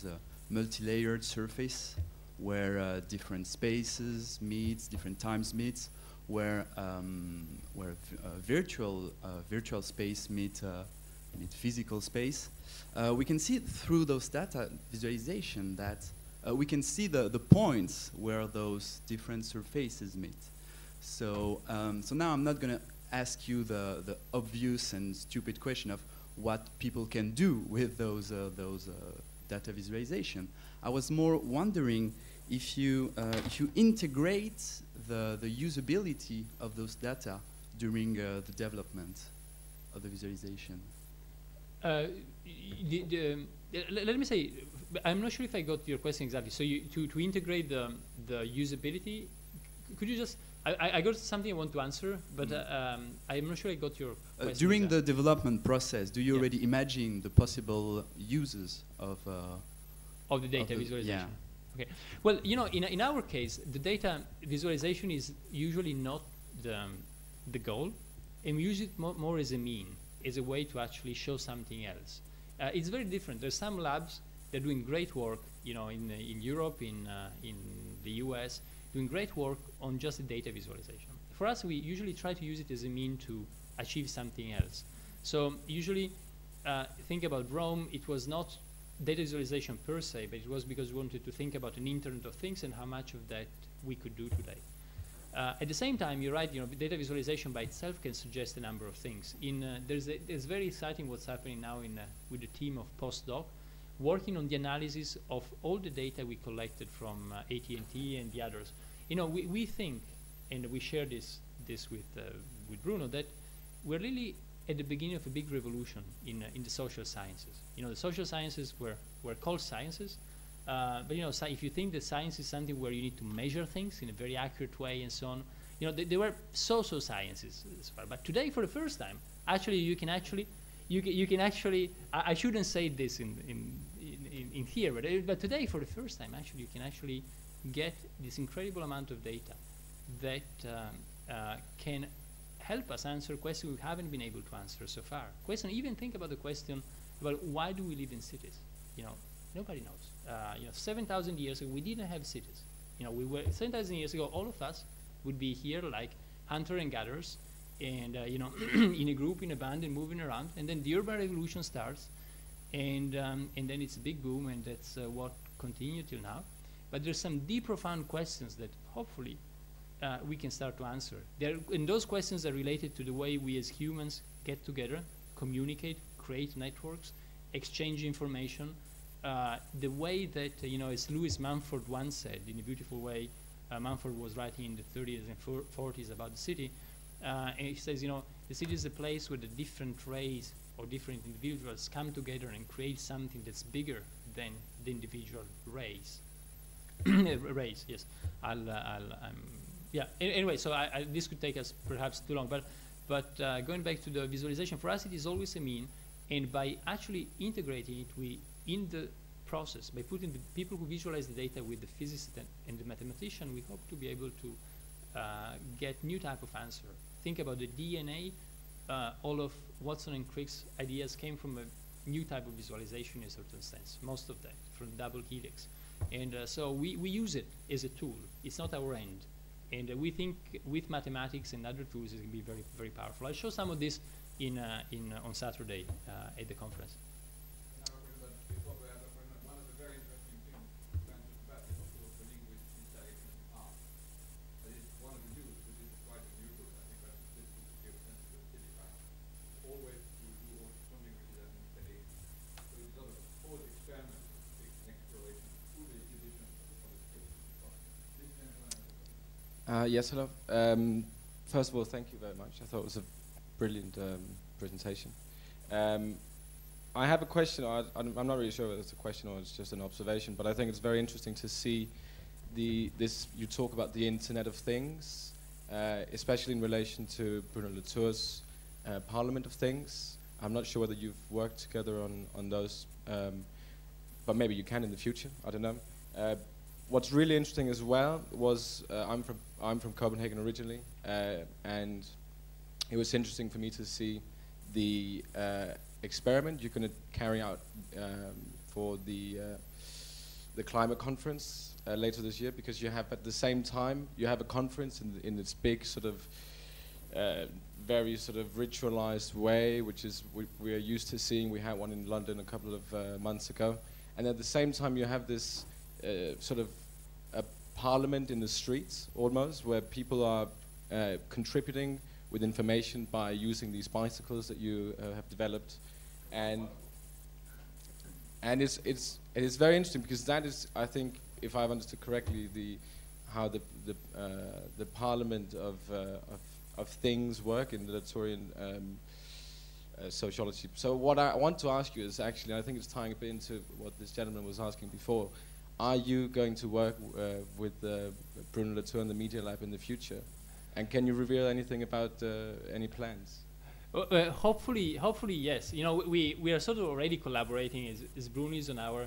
a multi-layered surface where different spaces meets, different times meets, where virtual space meet physical space. We can see through those data visualization that we can see the points where those different surfaces meet. So, so now I'm not going to ask you the obvious and stupid question of what people can do with those data visualization. I was more wondering if you integrate the usability of those data during the development of the visualization. Let me say, I'm not sure if I got your question exactly. So to integrate the usability, could you just, I got something I want to answer, but I'm not sure I got your question. During the development process, do you already imagine the possible uses of the data visualization? Yeah. Okay. Well, you know, in our case, the data visualization is usually not the goal, and we use it more as a mean, as a way to actually show something else. It's very different. There's some labs that are doing great work, you know, in Europe, in the US, doing great work on just the data visualization. For us, we usually try to use it as a mean to achieve something else. So usually, think about Rome. It was not data visualization per se, but it was because we wanted to think about an Internet of Things and how much of that we could do today. At the same time, you're right, you know, data visualization by itself can suggest a number of things. There's very exciting what's happening now with the team of postdoc, working on the analysis of all the data we collected from AT&T and the others. You know, we think, and we share this with Bruno, that we're really at the beginning of a big revolution in the social sciences. You know, the social sciences were called sciences, but you know, if you think that science is something where you need to measure things in a very accurate way and so on, you know, they were so-so sciences as far. But today, for the first time, actually, you can actually, I shouldn't say this in here, but today, for the first time, actually, you can actually get this incredible amount of data that can help us answer questions we haven't been able to answer so far. Even think about the question about why do we live in cities? You know, nobody knows. You know, 7,000 years ago, we didn't have cities. You know, 7,000 years ago, all of us would be here like hunter and gatherers, and you know, in a group, in a band, and moving around. And then the urban revolution starts, and then it's a big boom, and that's what continued till now. But there's some deep, profound questions that hopefully we can start to answer. And those questions are related to the way we as humans get together, communicate, create networks, exchange information. The way that, you know, as Louis Mumford once said in a beautiful way, Mumford was writing in the 30s and 40s about the city, and he says, you know, the city is a place where the different race or different individuals come together and create something that's bigger than the individual race. Race, yes. Yeah. Anyway, so this could take us perhaps too long, but going back to the visualization, for us it is always a mean, and by actually integrating it, in the process, by putting the people who visualize the data with the physicist and the mathematician, we hope to be able to get new type of answer. Think about the DNA. All of Watson and Crick's ideas came from a new type of visualization in a certain sense, most of that, from double helix. And so we use it as a tool. It's not our end. And we think with mathematics and other tools, it can be very, very powerful. I'll show some of this on Saturday at the conference. Yes, hello. First of all, thank you very much. I thought it was a brilliant presentation. I have a question. I'm not really sure whether it's a question or it's just an observation, but I think it's very interesting to see you talk about the Internet of Things, especially in relation to Bruno Latour's Parliament of Things. I'm not sure whether you've worked together on those, but maybe you can in the future. I don't know. What's really interesting as well was I'm from Copenhagen originally, and it was interesting for me to see the experiment you're going to carry out for the climate conference later this year, because you have at the same time you have a conference in this big sort of very sort of ritualized way, which is we are used to seeing. We had one in London a couple of months ago, and at the same time you have this sort of a parliament in the streets almost, where people are contributing with information by using these bicycles that you have developed, and it's very interesting, because that is, I think, if I've understood correctly, how the parliament of things work in the Laturian sociology. So what I want to ask you is, actually, I think it's tying a bit into what this gentleman was asking before. Are you going to work with Bruno Latour and the Media Lab in the future? And can you reveal anything about any plans? Hopefully, yes. You know, we are sort of already collaborating. As Bruno is on our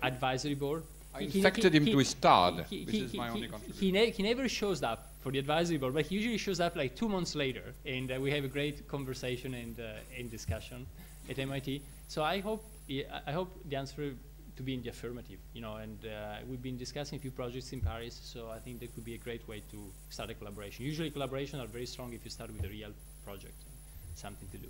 advisory board. I infected him to his start. This is my only contribution. He never shows up for the advisory board, but he usually shows up like 2 months later, and we have a great conversation and discussion at MIT. So I hope the answer to be in the affirmative, you know, and we've been discussing a few projects in Paris, so I think that could be a great way to start a collaboration. Usually collaborations are very strong if you start with a real project, something to do.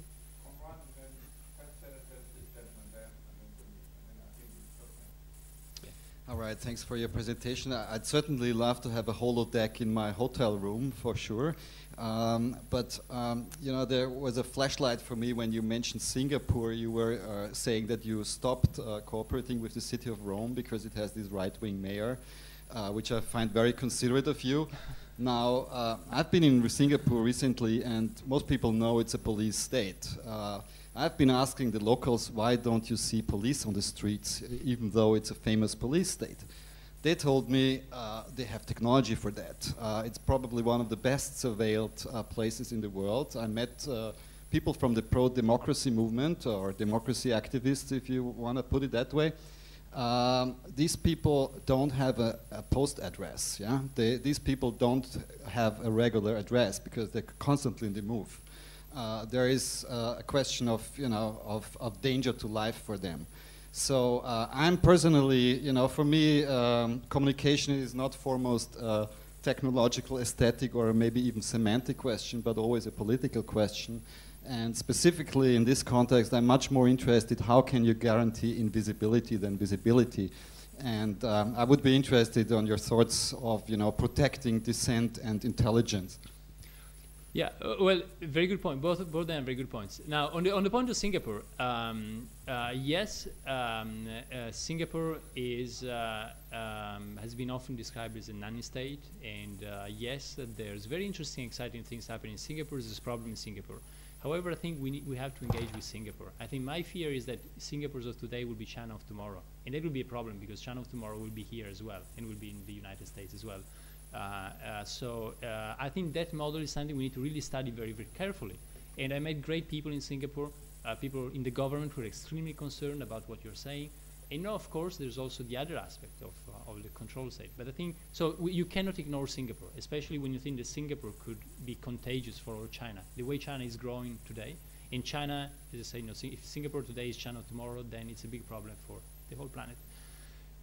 All right, thanks for your presentation. I'd certainly love to have a holodeck in my hotel room, for sure. But you know, there was a flashlight for me when you mentioned Singapore. You were saying that you stopped cooperating with the city of Rome because it has this right-wing mayor, which I find very considerate of you. Now, I've been in Singapore recently, and most people know it's a police state. I've been asking the locals, why don't you see police on the streets, even though it's a famous police state? They told me they have technology for that. It's probably one of the best surveilled places in the world. I met people from the pro-democracy movement, or democracy activists, if you want to put it that way. These people don't have a post address. Yeah, these people don't have a regular address because they're constantly in the move. There is a question of, you know, of danger to life for them. So I'm personally, you know, for me, communication is not foremost a technological, aesthetic, or maybe even semantic question, but always a political question. And specifically in this context, I'm much more interested, how can you guarantee invisibility than visibility? And I would be interested on your thoughts of, you know, protecting dissent and intelligence. Yeah, well, very good point. Both of them very good points. Now, on the point of Singapore, yes, Singapore is has been often described as a nanny state, and yes, there's very interesting, exciting things happening in Singapore. There's a problem in Singapore. However, I think we have to engage with Singapore. I think my fear is that Singapore of today will be China of tomorrow, and that will be a problem because China of tomorrow will be here as well, and will be in the United States as well. So I think that model is something we need to really study very, very carefully. And I met great people in Singapore, people in the government who are extremely concerned about what you're saying. And now, of course, there's also the other aspect of the control state. But I think, so you cannot ignore Singapore, especially when you think that Singapore could be contagious for all China. The way China is growing today, in China, as I say, you know, if Singapore today is China tomorrow, then it's a big problem for the whole planet.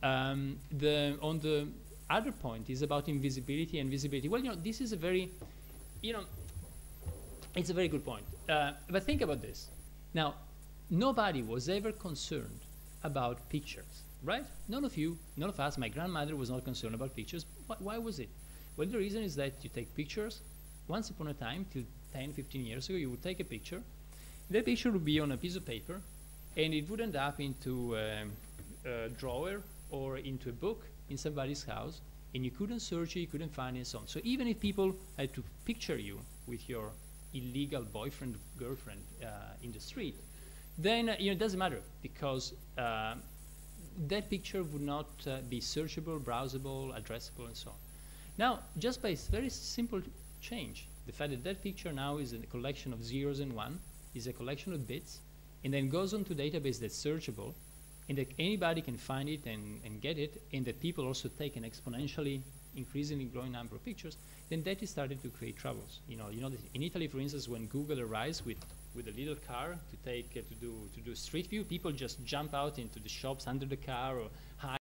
On the other point is about invisibility and visibility. Well, you know, this is a very, you know, it's a very good point. But think about this. Now, nobody was ever concerned about pictures, right? None of you, none of us, my grandmother was not concerned about pictures. Why was it? Well, the reason is that you take pictures. Once upon a time, till 10, 15 years ago, you would take a picture. That picture would be on a piece of paper, and it would end up into a drawer or into a book in somebody's house, and you couldn't search it, you couldn't find it, and so on. So even if people had to picture you with your illegal boyfriend, girlfriend in the street, then you know, it doesn't matter, because that picture would not be searchable, browsable, addressable, and so on. Now, just by a very simple change, the fact that that picture now is a collection of zeros and one, is a collection of bits, and then goes onto a database that's searchable, and that anybody can find it and get it, and that people also take an exponentially increasingly growing number of pictures, then that is starting to create troubles. You know that in Italy, for instance, when Google arrives with with a little car to do street view. People just jump out into the shops under the car or hide